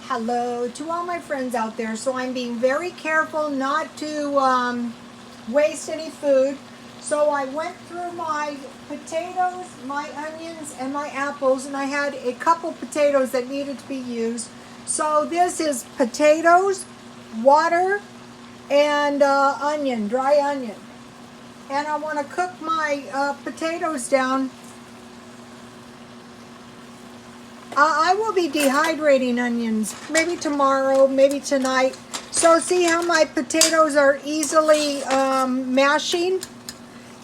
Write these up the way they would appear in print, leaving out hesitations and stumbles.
Hello to all my friends out there. So I'm being very careful not to waste any food. So I went through my potatoes, my onions, and my apples, and I had a couple potatoes that needed to be used. So this is potatoes, water, and onion, dry onion. And I want to cook my potatoes down. I will be dehydrating onions, maybe tomorrow, maybe tonight. So see how my potatoes are easily mashing?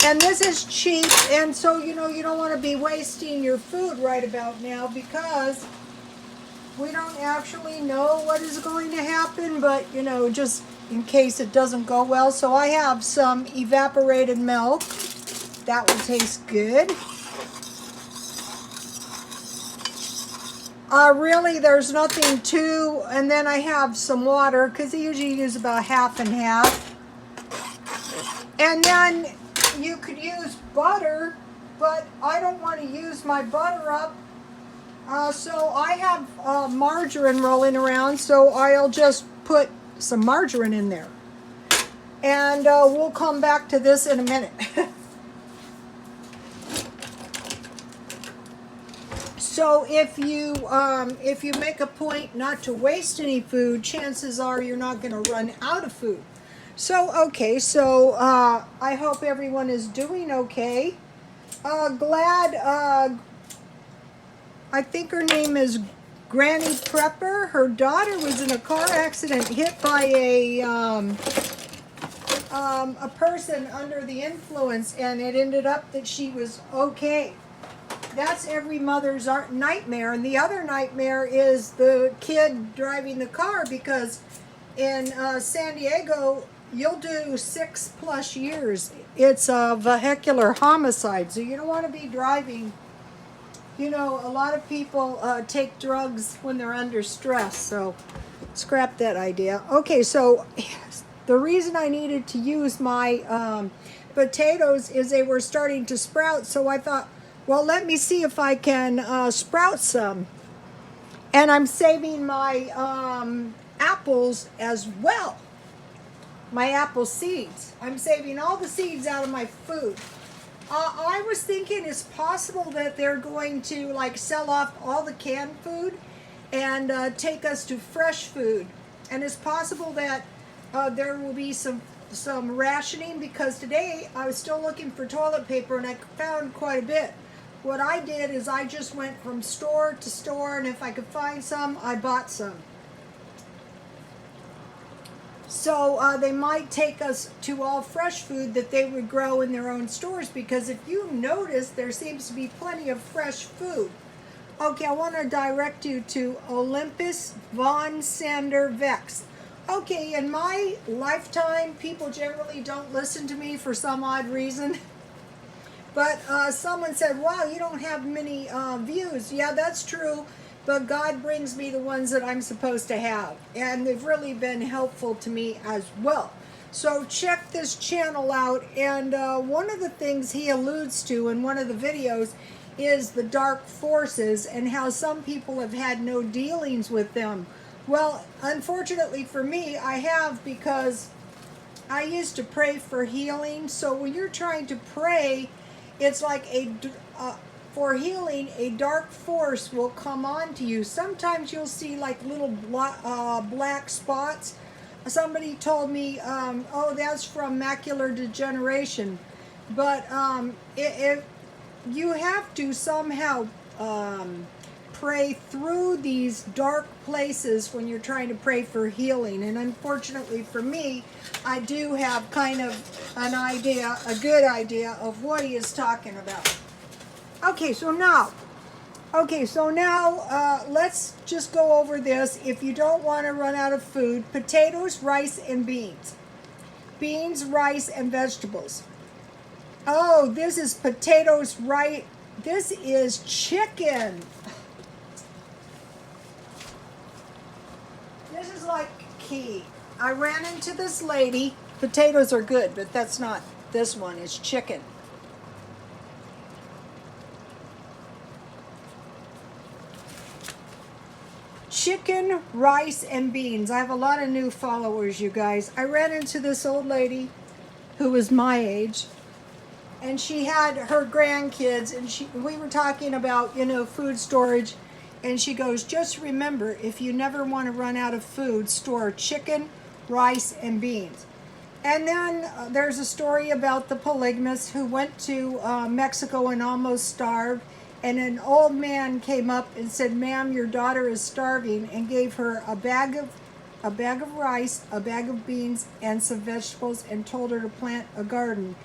And this is cheap, and so you don't want to be wasting your food right about now because we don't actually know what is going to happen, but just in case it doesn't go well. So I have some evaporated milk. That will taste good. Really, there's nothing to, and then I have some water because I usually use about half and half. And then you could use butter, but I don't want to use my butter up. So I have margarine rolling around, so I'll just put some margarine in there. And we'll come back to this in a minute. So if you make a point not to waste any food, chances are you're not going to run out of food. So I hope everyone is doing okay. I think her name is Granny Prepper. Her daughter was in a car accident, hit by a person under the influence, and it ended up that she was okay. That's every mother's nightmare. And the other nightmare is the kid driving the car, because in San Diego, you'll do 6+ years. It's a vehicular homicide, so you don't want to be driving. A lot of people take drugs when they're under stress, so scrap that idea. Okay, so the reason I needed to use my potatoes is they were starting to sprout, so I thought, well, let me see if I can sprout some. And I'm saving my apples as well. My apple seeds. I'm saving all the seeds out of my food. I was thinking it's possible that they're going to sell off all the canned food and take us to fresh food. And it's possible that there will be some rationing, because today I was still looking for toilet paper and I found quite a bit. What I did is I just went from store to store, and if I could find some, I bought some. So they might take us to all fresh food that they would grow in their own stores, because if you notice, there seems to be plenty of fresh food. Okay, I want to direct you to Olympus Von Sander Vex. Okay, in my lifetime, people generally don't listen to me for some odd reason. But someone said, wow, you don't have many views. Yeah, that's true. But God brings me the ones that I'm supposed to have. And they've really been helpful to me as well. So check this channel out. And one of the things he alludes to in one of the videos is the dark forces and how some people have had no dealings with them. Well, unfortunately for me, I have, because I used to pray for healing. So when you're trying to pray, it's like for healing, a dark force will come on to you. Sometimes you'll see little black spots. Somebody told me, oh, that's from macular degeneration. But you have to somehow pray through these dark places when you're trying to pray for healing. And unfortunately for me, I do have kind of an idea, a good idea of what he is talking about. Okay, so now let's just go over this. If you don't want to run out of food, potatoes, rice, and beans. Beans, rice, and vegetables. Oh, this is potatoes, rice. This is chicken. This is key. I ran into this lady. Potatoes are good, but that's not this one. It's chicken. Chicken chicken, rice, and beans. I have a lot of new followers, you guys. I ran into this old lady who was my age, and she had her grandkids, and we were talking about, you know, food storage, and she goes, just remember, if you never want to run out of food, store chicken, rice, and beans. And then there's a story about the polygamist who went to Mexico and almost starved, and an old man came up and said, ma'am, your daughter is starving, and gave her a bag of rice, a bag of beans, and some vegetables, and told her to plant a garden.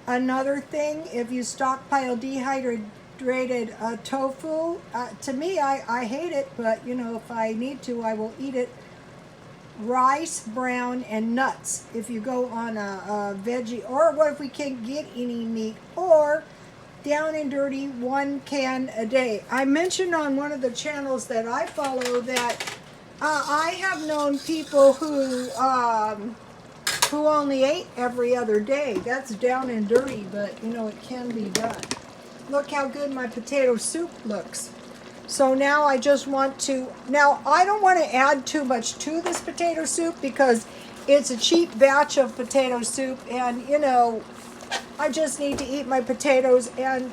Another thing, if you stockpile dehydrated tofu, to me, I hate it, but, you know, if I need to, I will eat it. Rice, brown, and nuts, if you go on a veggie, or what if we can't get any meat, or down and dirty, 1 can a day. I mentioned on one of the channels that I follow that I have known people who only ate every other day. That's down and dirty, but you know, it can be done. Look how good my potato soup looks. So now I just want to, now I don't want to add too much to this potato soup because it's a cheap batch of potato soup, and you know, I just need to eat my potatoes, and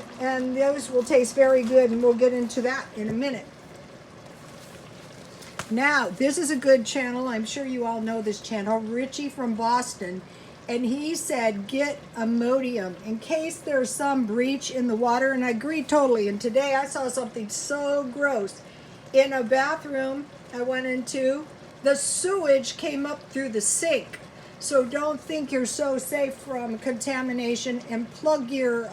those will taste very good, and we'll get into that in a minute. Now, this is a good channel. I'm sure you all know this channel, Richie from Boston. And he said, get Imodium in case there's some breach in the water. And I agree totally. And today I saw something so gross. In a bathroom I went into, the sewage came up through the sink. So don't think you're so safe from contamination, and plug your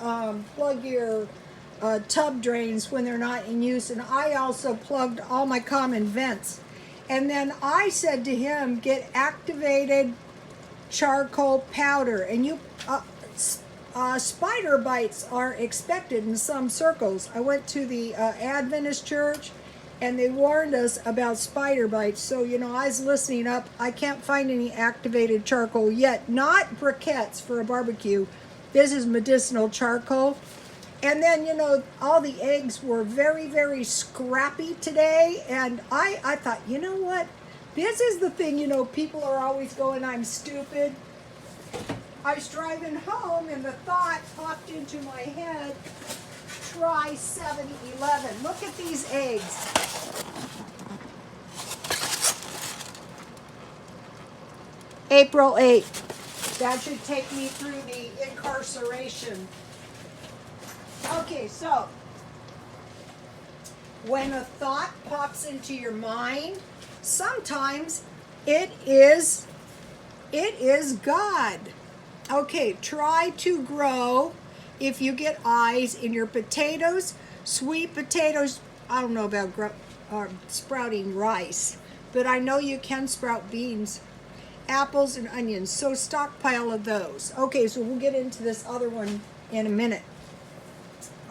tub drains when they're not in use. And I also plugged all my common vents. And then I said to him, get activated charcoal powder. And you, spider bites are expected in some circles. I went to the Adventist church, and they warned us about spider bites. So, you know, I was listening up. I can't find any activated charcoal yet. Not briquettes for a barbecue. This is medicinal charcoal. And then, you know, all the eggs were very, very scrappy today. And I thought, you know what? This is the thing, you know, people are always going, I'm stupid. I was driving home and the thought popped into my head, try 7-Eleven. Look at these eggs. April 8th. That should take me through the incarceration. Okay, so when a thought pops into your mind, sometimes it is God. Okay, try to grow, if you get eyes, in your potatoes, sweet potatoes. I don't know about sprouting rice, but I know you can sprout beans, apples, and onions. So stockpile of those. Okay, so we'll get into this other one in a minute.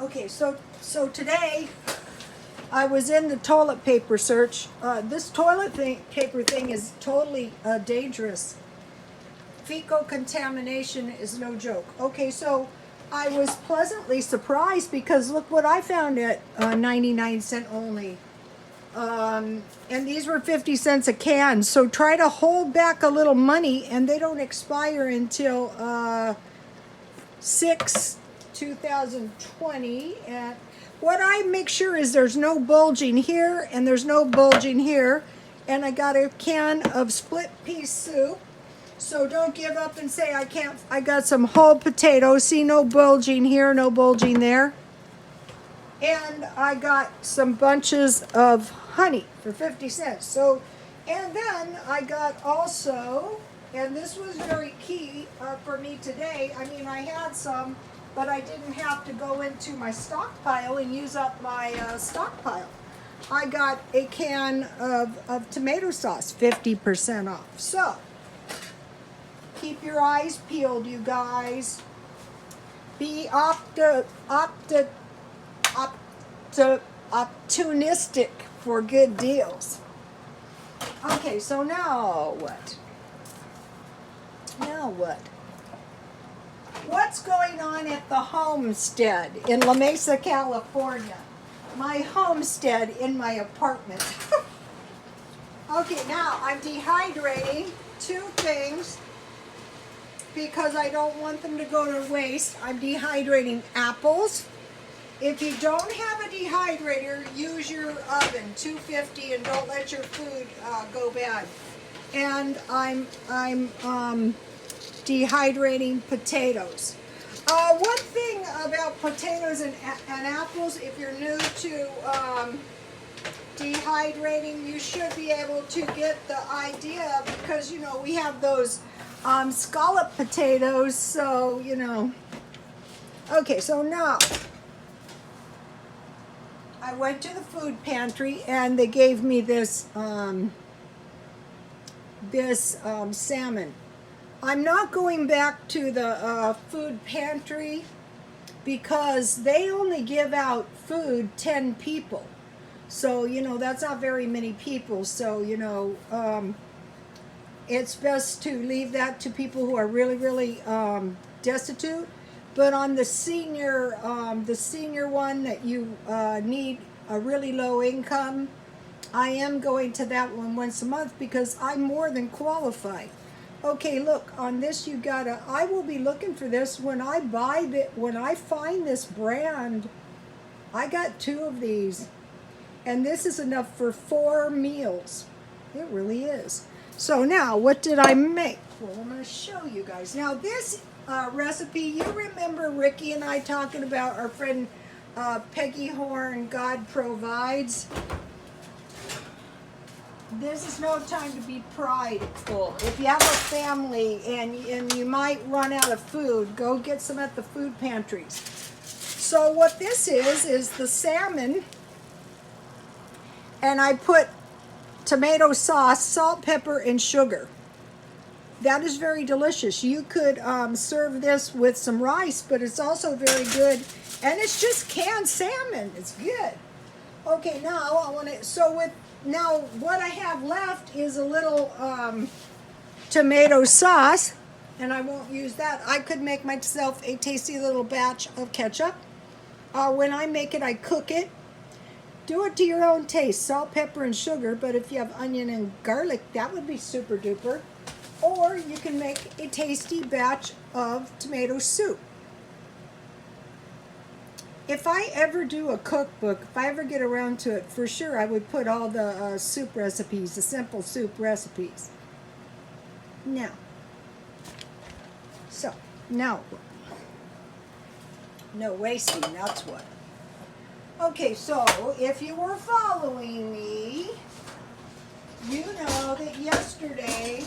Okay, so today I was in the toilet paper search. This toilet paper thing is totally dangerous. Fecal contamination is no joke. Okay, so I was pleasantly surprised because look what I found at 99 cents only. And these were 50 cents a can. So try to hold back a little money, and they don't expire until 6/2020. And what I make sure is there's no bulging here and there's no bulging here. And I got a can of split pea soup. So don't give up and say I can't. I got some whole potatoes. See, no bulging here, no bulging there. And I got some bunches of honey for 50 cents. So, and then I got also, and this was very key for me today. I mean, I had some, but I didn't have to go into my stockpile and use up my stockpile. I got a can of tomato sauce, 50% off. So, keep your eyes peeled, you guys. Be opportunistic for good deals. Okay, so now what? Now what? What's going on at the homestead in La Mesa, California? My homestead in my apartment. Okay, now I'm dehydrating 2 things because I don't want them to go to waste. I'm dehydrating apples. If you don't have a dehydrator, use your oven, 250, and don't let your food go bad. And I'm dehydrating potatoes. One thing about potatoes and apples, if you're new to dehydrating, you should be able to get the idea, because you know we have those scallop potatoes, so you know. Okay, so now I went to the food pantry and they gave me this salmon. I'm not going back to the food pantry because they only give out food 10 people. So, you know, that's not very many people. So, you know, it's best to leave that to people who are really, really destitute. But on the senior one that you need a really low income, I am going to that one once a month because I'm more than qualified. Okay, look, on this you gotta, I will be looking for this when I when I find this brand. I got 2 of these, and this is enough for 4 meals. It really is. So now, what did I make? Well, I'm gonna show you guys. Now this recipe, you remember Ricky and I talking about our friend Peggy Horn, God Provides. This is no time to be prideful. If you have a family and you might run out of food, go get some at the food pantries. So what this is the salmon, and I put tomato sauce, salt, pepper, and sugar. That is very delicious. You could serve this with some rice, but it's also very good. And it's just canned salmon. It's good. Okay, now I want to, now what I have left is a little tomato sauce, and I won't use that. I could make myself a tasty little batch of ketchup. When I make it, I cook it. Do it to your own taste, salt, pepper, and sugar, but if you have onion and garlic, that would be super duper. Or you can make a tasty batch of tomato soup. If I ever do a cookbook, if I ever get around to it, for sure I would put all the soup recipes, the simple soup recipes. Now, no wasting, that's what. Okay, so if you were following me, you know that yesterday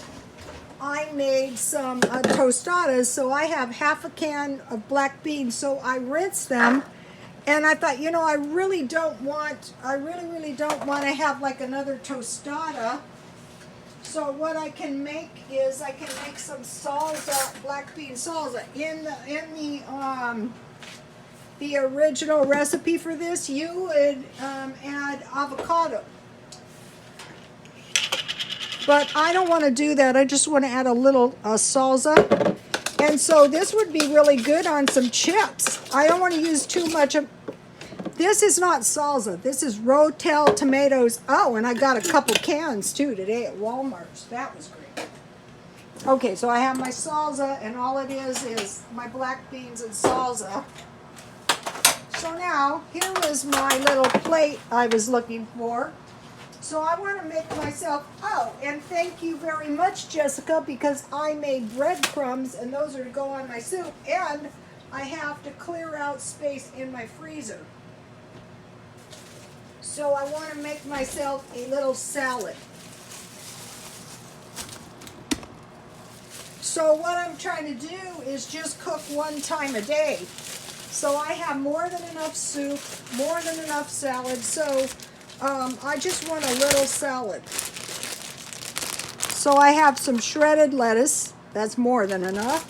I made some tostadas, so I have half a can of black beans, so I rinsed them, and I thought, you know, I really don't want to have like another tostada. So what I can make is I can make some salsa, black bean salsa. In the original recipe for this, you would add avocado. But I don't want to do that. I just want to add a little salsa. And so this would be really good on some chips. I don't want to use too much of... This is not salsa. This is Rotel tomatoes. Oh, and I got a couple cans too today at Walmart. That was great. Okay, so I have my salsa, and all it is my black beans and salsa. So now, here is my little plate I was looking for. So I want to make myself, oh, and thank you very much, Jessica, because I made breadcrumbs, and those are to go on my soup, and I have to clear out space in my freezer. So I want to make myself a little salad. So what I'm trying to do is just cook 1 time a day. So I have more than enough soup, more than enough salad, so I just want a little salad. So I have some shredded lettuce. That's more than enough.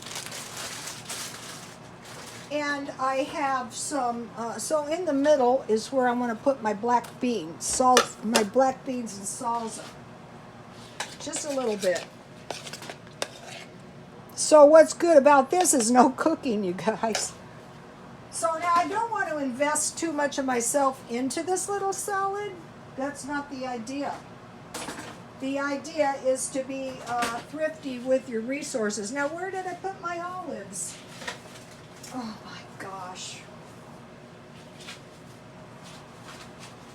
And I have some, so in the middle is where I want to put my black beans, my black beans and salsa. Just a little bit. So what's good about this is no cooking, you guys. So now I don't want to invest too much of myself into this little salad. That's not the idea. The idea is to be thrifty with your resources. Now, where did I put my olives? Oh my gosh.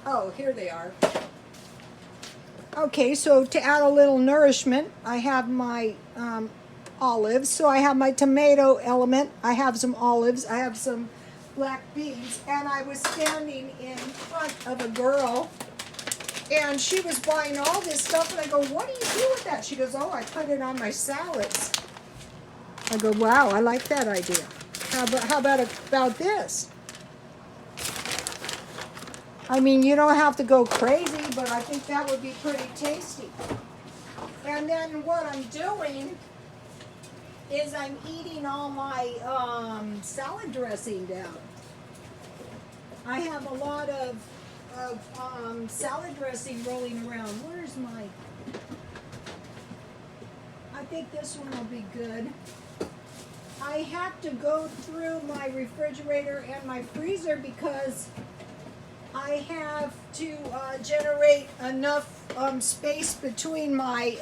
Oh, here they are. Okay, so to add a little nourishment, I have my olives. So I have my tomato element. I have some olives. I have some black beans. And I was standing in front of a girl, and she was buying all this stuff. And I go, what do you do with that? She goes, oh, I put it on my salads. I go, wow, I like that idea. How about this? I mean, you don't have to go crazy, but I think that would be pretty tasty. And then what I'm doing is I'm eating all my salad dressing down. I have a lot of salad dressing rolling around. Where's my... I think this one will be good. I have to go through my refrigerator and my freezer because I have to generate enough space between my,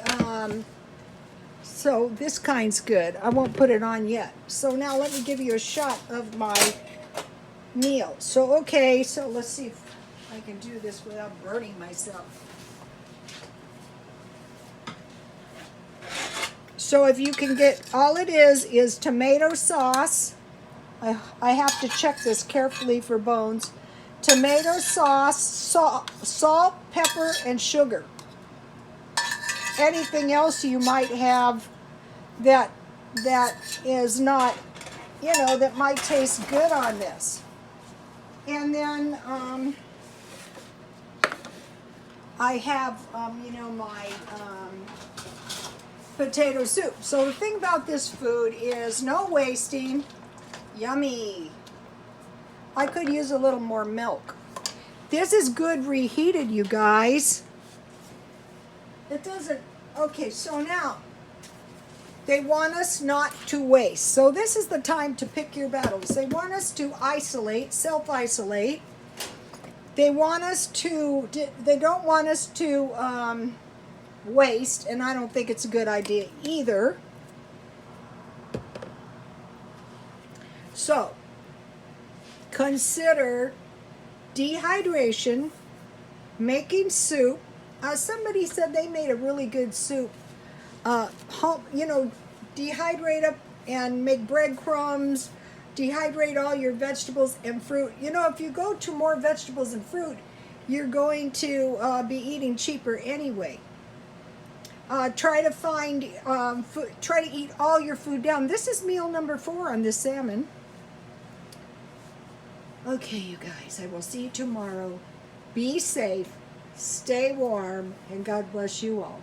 so this kind's good. I won't put it on yet. So now let me give you a shot of my meal. So, okay, so let's see if I can do this without burning myself. So if you can get, all it is tomato sauce. I have to check this carefully for bones. Tomato sauce, salt, pepper, and sugar. Anything else you might have that is not, you know, that might taste good on this. And then I have, you know, my potato soup. So the thing about this food is no wasting. Yummy. I could use a little more milk. This is good reheated, you guys. It doesn't... Okay, so now, they want us not to waste. So this is the time to pick your battles. They want us to isolate, self-isolate. They want us to... They don't want us to waste, and I don't think it's a good idea either. So, consider dehydration, making soup. Somebody said they made a really good soup. You know, dehydrate up and make breadcrumbs, dehydrate all your vegetables and fruit. You know, if you go to more vegetables and fruit, you're going to be eating cheaper anyway. Try to find, try to eat all your food down. This is meal number 4 on this salmon. Okay, you guys, I will see you tomorrow. Be safe, stay warm, and God bless you all.